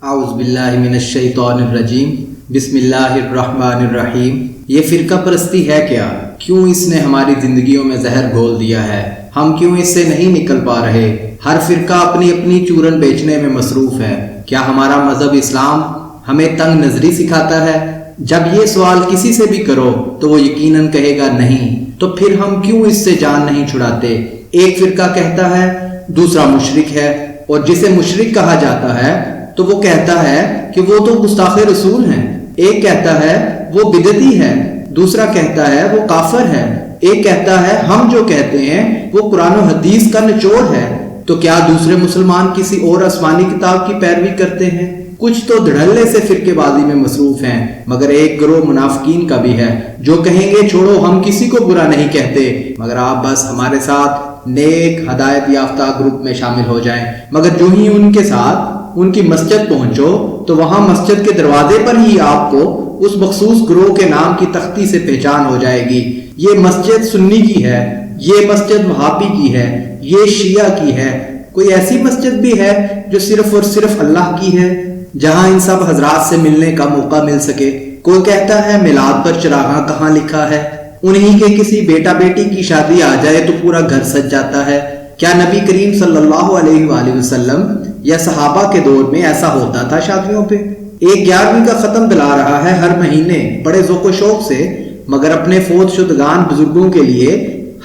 اعوذ باللہ من الشیطان الرجیم بسم اللہ الرحمن الرحیم۔ یہ فرقہ پرستی ہے کیا؟ کیوں اس نے ہماری زندگیوں میں زہر گھول دیا ہے؟ ہم کیوں اس سے نہیں نکل پا رہے؟ ہر فرقہ اپنی اپنی چورن بیچنے میں مصروف ہے۔ کیا ہمارا مذہب اسلام ہمیں تنگ نظری سکھاتا ہے؟ جب یہ سوال کسی سے بھی کرو تو وہ یقیناً کہے گا نہیں، تو پھر ہم کیوں اس سے جان نہیں چھڑاتے؟ ایک فرقہ کہتا ہے دوسرا مشرک ہے، اور جسے مشرک کہا جاتا ہے تو وہ کہتا ہے کہ وہ تو گستاخ رسول ہیں۔ ایک کہتا ہے وہ بدعتی ہے، دوسرا کہتا ہے وہ کافر ہے۔ ایک کہتا ہے ہم جو کہتے ہیں وہ قرآن و حدیث کا نچوڑ ہے۔ تو کیا دوسرے مسلمان کسی اور آسمانی کتاب کی پیروی کرتے ہیں؟ کچھ تو دھڑلے سے فرقے بازی میں مصروف ہیں، مگر ایک گروہ منافقین کا بھی ہے جو کہیں گے چھوڑو ہم کسی کو برا نہیں کہتے، مگر آپ بس ہمارے ساتھ نیک ہدایت یافتہ گروپ میں شامل ہو جائیں۔ مگر جو ہی ان کے ساتھ ان کی مسجد پہنچو تو وہاں مسجد کے دروازے پر ہی آپ کو اس مخصوص گروہ کے نام کی تختی سے پہچان ہو جائے گی۔ یہ مسجد سنی کی ہے، یہ مسجد وہابی کی ہے، یہ شیعہ کی ہے۔ کوئی ایسی مسجد بھی ہے جو صرف اور صرف اللہ کی ہے، جہاں ان سب حضرات سے ملنے کا موقع مل سکے؟ کوئی کہتا ہے میلاد پر چراغاں کہاں لکھا ہے؟ انہی کے کسی بیٹا بیٹی کی شادی آ جائے تو پورا گھر سج جاتا ہے۔ کیا نبی کریم صلی اللہ علیہ وآلہ وسلم یا صحابہ کے دور میں ایسا ہوتا تھا شادیوں پہ؟ ایک 11ویں کا ختم دلا رہا ہے ہر مہینے بڑے ذوق و شوق سے، مگر اپنے فوت شدگان بزرگوں کے لیے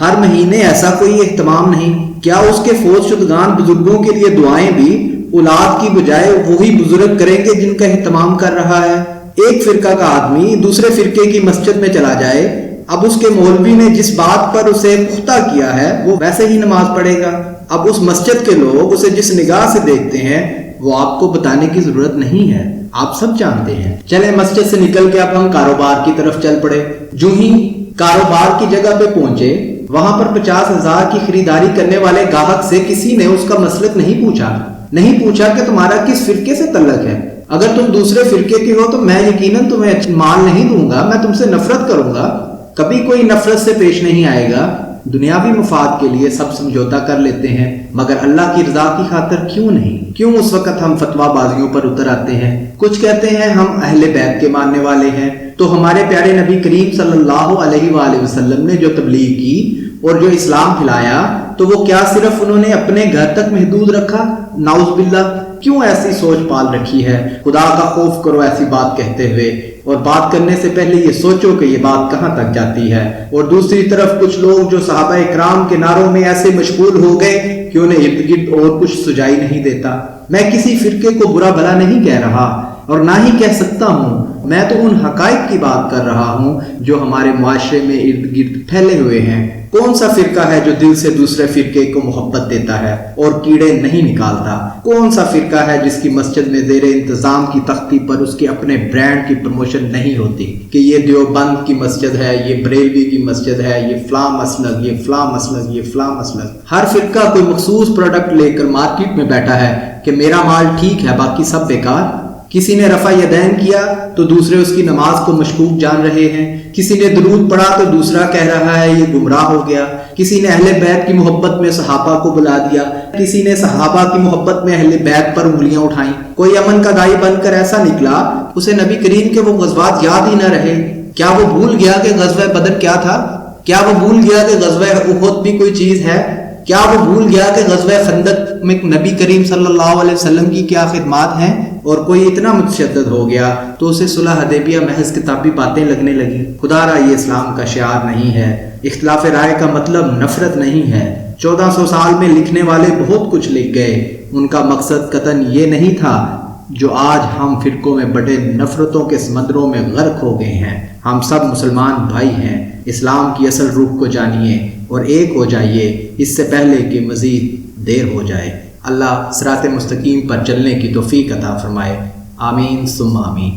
ہر مہینے ایسا کوئی اہتمام نہیں۔ کیا اس کے فوت شدگان بزرگوں کے لیے دعائیں بھی اولاد کی بجائے وہی بزرگ کریں گے جن کا اہتمام کر رہا ہے؟ ایک فرقہ کا آدمی دوسرے فرقے کی مسجد میں چلا جائے، اب اس کے مولوی نے جس بات پر اسے پختہ کیا ہے وہ ویسے ہی نماز پڑھے گا۔ اب اس مسجد کے لوگ اسے جس نگاہ سے دیکھتے ہیں وہ آپ کو بتانے کی ضرورت نہیں ہے، آپ سب جانتے ہیں۔ چلیں مسجد سے نکل کے اب ہم کاروبار کی طرف چل پڑے۔ جو ہی کاروبار کی جگہ پہ پہنچے وہاں پر 50,000 کی خریداری کرنے والے گاہک سے کسی نے اس کا مسلک نہیں پوچھا کہ تمہارا کس فرقے سے تعلق ہے۔ اگر تم دوسرے فرقے کے ہو تو میں یقیناً تمہیں مال نہیں دوں گا، میں تم سے نفرت کروں گا۔ کبھی کوئی نفرت سے پیش نہیں آئے گا۔ دنیاوی مفاد کے لیے سب سمجھوتا کر لیتے ہیں، مگر اللہ کی رضا کی خاطر کیوں نہیں؟ کیوں اس وقت ہم فتویٰ بازیوں پر اتر آتے ہیں؟ کچھ کہتے ہیں ہم اہل بیت کے ماننے والے ہیں، تو ہمارے پیارے نبی کریم صلی اللہ علیہ وآلہ وسلم نے جو تبلیغ کی اور جو اسلام پھیلایا تو وہ کیا صرف انہوں نے اپنے گھر تک محدود رکھا؟ نعوذ باللہ! کیوں ایسی سوچ پال رکھی ہے؟ خدا کا خوف کرو ایسی بات کہتے ہوئے، اور بات کرنے سے پہلے یہ سوچو کہ یہ بات کہاں تک جاتی ہے۔ اور دوسری طرف کچھ لوگ جو صحابہ اکرام کے نعروں میں ایسے مشغول ہو گئے کہ انہیں ارد گرد اور کچھ سجائی نہیں دیتا۔ میں کسی فرقے کو برا بھلا نہیں کہہ رہا اور نہ ہی کہہ سکتا ہوں، میں تو ان حقائق کی بات کر رہا ہوں جو ہمارے معاشرے میں ارد گرد پھیلے ہوئے ہیں۔ کون سا فرقہ ہے جو دل سے دوسرے فرقے کو محبت دیتا ہے اور کیڑے نہیں نکالتا؟ کون سا فرقہ ہے جس کی مسجد میں زیر انتظام کی تختی پر اس کے اپنے برانڈ کی پروموشن نہیں ہوتی کہ یہ دیوبند کی مسجد ہے، یہ بریلوی کی مسجد ہے، یہ فلاں مسلک، یہ فلاں مسلک، یہ فلاں مسلک؟ ہر فرقہ کوئی مخصوص پروڈکٹ لے کر مارکیٹ میں بیٹھا ہے کہ میرا مال ٹھیک ہے باقی سب بیکار۔ کسی نے رفع یدین کیا تو دوسرے اس کی نماز کو مشکوک جان رہے ہیں، کسی نے درود پڑھا تو دوسرا کہہ رہا ہے یہ گمراہ ہو گیا، کسی نے اہل بیت کی محبت میں صحابہ کو بلا دیا، کسی نے صحابہ کی محبت میں اہل بیت پر انگلیاں اٹھائیں۔ کوئی امن کا دائی بن کر ایسا نکلا اسے نبی کریم کے وہ غزوات یاد ہی نہ رہے۔ کیا وہ بھول گیا کہ غزوہ بدر کیا تھا؟ کیا وہ بھول گیا کہ غزوہ احد بھی کوئی چیز ہے؟ کیا وہ بھول گیا کہ غزوہ خندق میں نبی کریم صلی اللہ علیہ وسلم کی کیا خدمات ہیں؟ اور کوئی اتنا متشدد ہو گیا تو اسے صلح حدیبیہ محض کتابی باتیں لگنے لگی۔ خدا را یہ اسلام کا شعار نہیں ہے۔ اختلاف رائے کا مطلب نفرت نہیں ہے۔ 1400 سال میں لکھنے والے بہت کچھ لکھ گئے، ان کا مقصد قطعاً یہ نہیں تھا جو آج ہم فرقوں میں بڑے نفرتوں کے سمندروں میں غرق ہو گئے ہیں۔ ہم سب مسلمان بھائی ہیں۔ اسلام کی اصل روح کو جانیے اور ایک ہو جائیے اس سے پہلے کہ مزید دیر ہو جائے۔ اللہ صراط مستقیم پر چلنے کی توفیق عطا فرمائے۔ آمین ثم آمین۔